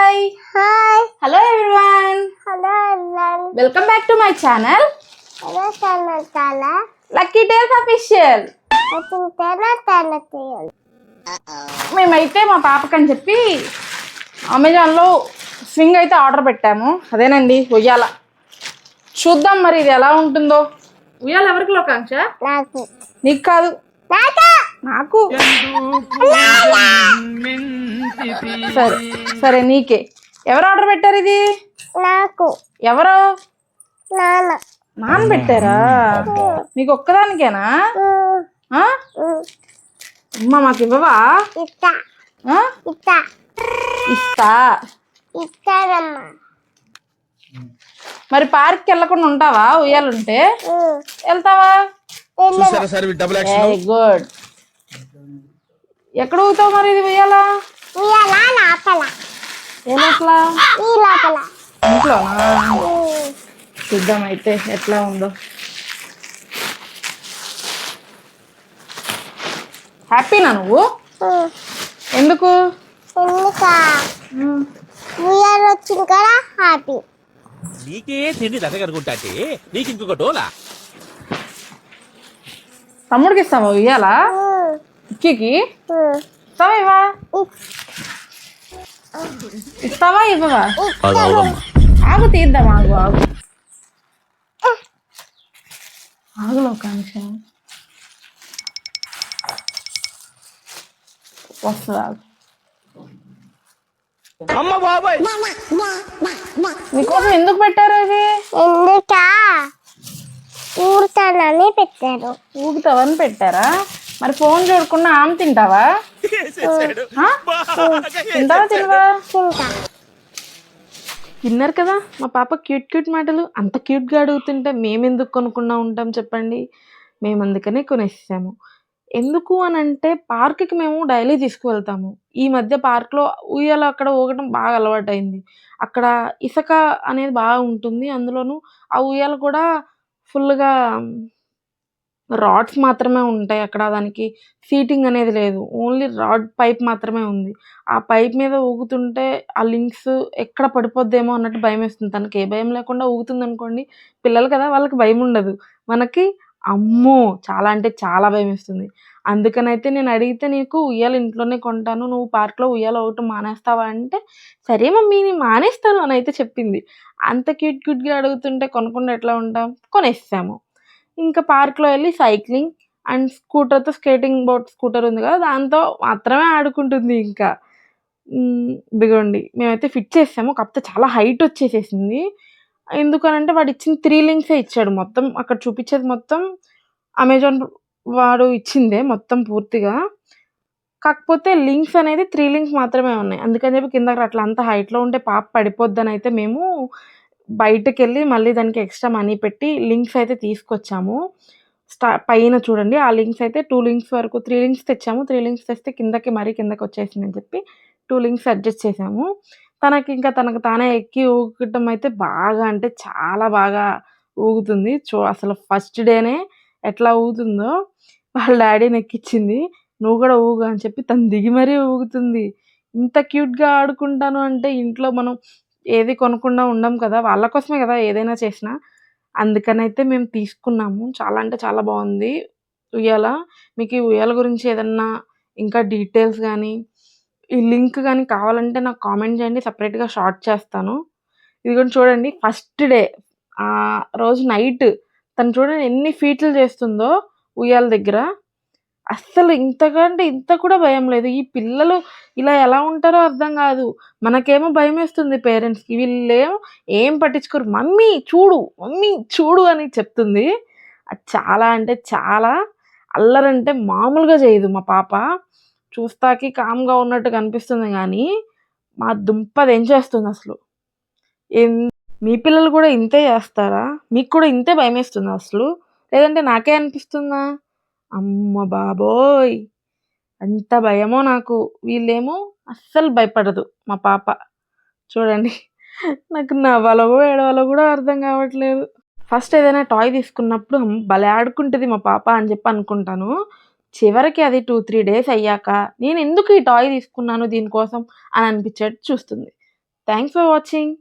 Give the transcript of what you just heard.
Hi. Hi. Hello everyone. Hello everyone. Welcome back to my channel. Hello channel. Lucky Tales Official. మేమైతే మా పాపకని చెప్పి అమెజాన్లో swing అయితే order పెట్టాము. అదేనండి ఉయ్యాల. చూద్దాం మరి ఇది ఎలా ఉంటుందో. ఉయ్యాల ఎవరికి లోకాంక్ష? నాకు. నీకు కాదు, నాకు. సరే సరే నీకే. ఎవరు ఆర్డర్ పెట్టారు ఇది? నాకు. ఎవరు? నాన్న. నాన్న పెట్టారా? నీకు ఒక్కదానికేనా? అమ్మా మాకు ఇవ్వవా? ఇస్తా. ఇస్తా. ఇస్తా. ఇస్తానమ్మా. మరి పార్క్కి వెళ్ళకుండా ఉంటావా ఉయ్యాలుంటే? వెళ్తావా? Very good. ఎక్కడ ఊగుతావు మరి ఇది ఉయ్యాలా? లోపల. ఏ లోపల? ఈ లోపల. ఇంట్లోనా? చూద్దాం అయితే ఎట్లా ఉందో. హ్యాపీనా నువ్వు? ఎందుకు? ఉయ్యాల వచ్చింది కదా హ్యాపీ. నీకే తిండి దగ్గరకుంటే నీకు ఇంకొక డోలా. తమ్ముడికి ఇస్తావా ఉయ్యాలా? ఇక్కికి ఇస్తావా ఇవ్వా? ఇస్తావా ఇవ్వవా? ఆగు తీద్దాం. ఆగు ఆగు ఆగులో ఒక నిమిషం వస్తుంది. ఆగు. నీకోసం ఎందుకు పెట్టారు ఇది? ఊరుతానని పెట్టారు. ఊగుతావని పెట్టారా? మరి ఫోన్ చూడకుండా ఆమె తింటావా? తింటావా తినవా? విన్నారు కదా మా పాప క్యూట్ క్యూట్ మాటలు. అంత క్యూట్గా అడుగుతుంటే మేమెందుకు కొనుక్కుండా ఉంటాం చెప్పండి. మేము అందుకనే కొనేసాము. ఎందుకు అని అంటే పార్క్కి మేము డైలీ తీసుకువెళ్తాము. ఈ మధ్య పార్క్లో ఉయ్యాల అక్కడ ఊగటం బాగా అలవాటైంది. అక్కడ ఇసుక అనేది బాగా ఉంటుంది. అందులోనూ ఆ ఉయ్యాల కూడా ఫుల్గా రాడ్స్ మాత్రమే ఉంటాయి. అక్కడ దానికి సీటింగ్ అనేది లేదు. ఓన్లీ రాడ్ పైప్ మాత్రమే ఉంది. ఆ పైప్ మీద ఊగుతుంటే ఆ లింక్స్ ఎక్కడ పడిపోద్దేమో అన్నట్టు భయం వేస్తుంది. తనకి ఏ భయం లేకుండా ఊగుతుంది అనుకోండి, పిల్లలు కదా వాళ్ళకి భయం ఉండదు. మనకి అమ్మో చాలా అంటే చాలా భయం వేస్తుంది. అందుకనైతే నేను అడిగితే నీకు ఉయ్యాల ఇంట్లోనే కొంటాను, నువ్వు పార్క్లో ఉయ్యాల ఒకటి మానేస్తావా అంటే, సరే మమ్మీ నేను మానేస్తాను అని అయితే చెప్పింది. అంత క్యూట్ క్యూట్గా అడుగుతుంటే కొనకుండా ఎట్లా ఉంటాం? కొనేసాము. ఇంకా పార్క్లో వెళ్ళి సైక్లింగ్ అండ్ స్కూటర్తో, స్కేటింగ్ బోర్డ్ స్కూటర్ ఉంది కదా దాంతో మాత్రమే ఆడుకుంటుంది. ఇంకా ఇదిగోండి మేమైతే ఫిట్ చేసాము. కాకపోతే చాలా హైట్ వచ్చేసేసింది. ఎందుకనంటే వాడు ఇచ్చిన 3 లింక్సే ఇచ్చాడు. మొత్తం అక్కడ చూపించేది మొత్తం అమెజాన్ వాడు ఇచ్చిందే మొత్తం పూర్తిగా. కాకపోతే లింక్స్ అనేది 3 లింక్స్ మాత్రమే ఉన్నాయి. అందుకని చెప్పి కిందకి అట్లా అంత హైట్లో ఉంటే పాప పడిపోద్దని అయితే మేము బయటకెళ్ళి మళ్ళీ దానికి ఎక్స్ట్రా మనీ పెట్టి లింక్స్ అయితే తీసుకొచ్చాము. పైన చూడండి ఆ లింక్స్ అయితే 2 లింక్స్ వరకు 3 లింక్స్ తెచ్చాము. 3 లింక్స్ తెస్తే కిందకి మరీ కిందకి వచ్చేసిందని చెప్పి 2 లింక్స్ అడ్జస్ట్ చేసాము. తనకు తానే ఎక్కి ఊగటం అయితే బాగా అంటే చాలా బాగా ఊగుతుంది. అసలు ఫస్ట్ డేనే ఎట్లా ఊగుతుందో వాళ్ళ డాడీని ఎక్కించింది. నువ్వు కూడా ఊగు అని చెప్పి తను దిగి మరీ ఊగుతుంది. ఇంత క్యూట్గా ఆడుకుంటాను అంటే ఇంట్లో మనం ఏది కొనకుండా ఉండం కదా, వాళ్ళ కోసమే కదా ఏదైనా చేసినా. అందుకనైతే మేము తీసుకున్నాము. చాలా అంటే చాలా బాగుంది ఉయ్యాల. మీకు ఈ ఉయ్యాల గురించి ఏదన్నా ఇంకా డీటెయిల్స్ కానీ ఈ లింక్ కానీ కావాలంటే నాకు కామెంట్ చేయండి, సపరేట్గా షార్ట్ చేస్తాను. ఇదిగోండి చూడండి ఫస్ట్ డే ఆ రోజు నైట్ తను చూడండి ఎన్ని ఫీట్లు చేస్తుందో ఉయ్యాల దగ్గర. అస్సలు ఇంతకంటే ఇంత కూడా భయం లేదు. ఈ పిల్లలు ఇలా ఎలా ఉంటారో అర్థం కాదు. మనకేమో భయమేస్తుంది పేరెంట్స్‌కి. వీళ్ళేమో ఏం పట్టించుకోరు. మమ్మీ చూడు అని చెప్తుంది. అది చాలా అంటే చాలా అల్లరంటే మామూలుగా చేయదు మా పాప. చూస్తాకి కామ్‌గా ఉన్నట్టు కనిపిస్తుంది గానీ, మా దుంపదెంచేస్తుంది అసలు. మీ పిల్లలు కూడా ఇంతే చేస్తారా? మీకు కూడా ఇంతే భయమేస్తుందా అసలు? లేదంటే నాకే అనిపిస్తుందా? అమ్మ బాబోయ్! ఎంత భయమో నాకు. వీళ్ళేమో అస్సలు భయపడదు మా పాప. చూడండి నాకు నవ్వాలో ఏడవాలో కూడా అర్థం కావట్లేదు. ఫస్ట్ ఏదైనా టాయ్ తీసుకున్నప్పుడు భలే ఆడుకుంటుంది మా పాప అని చెప్పి అనుకుంటాను. చివరికి అది 2-3 డేస్ అయ్యాక నేను ఎందుకు ఈ టాయ్ తీసుకున్నాను దీనికోసం అని అనిపించేట్టు చూస్తుంది. Thanks for watching.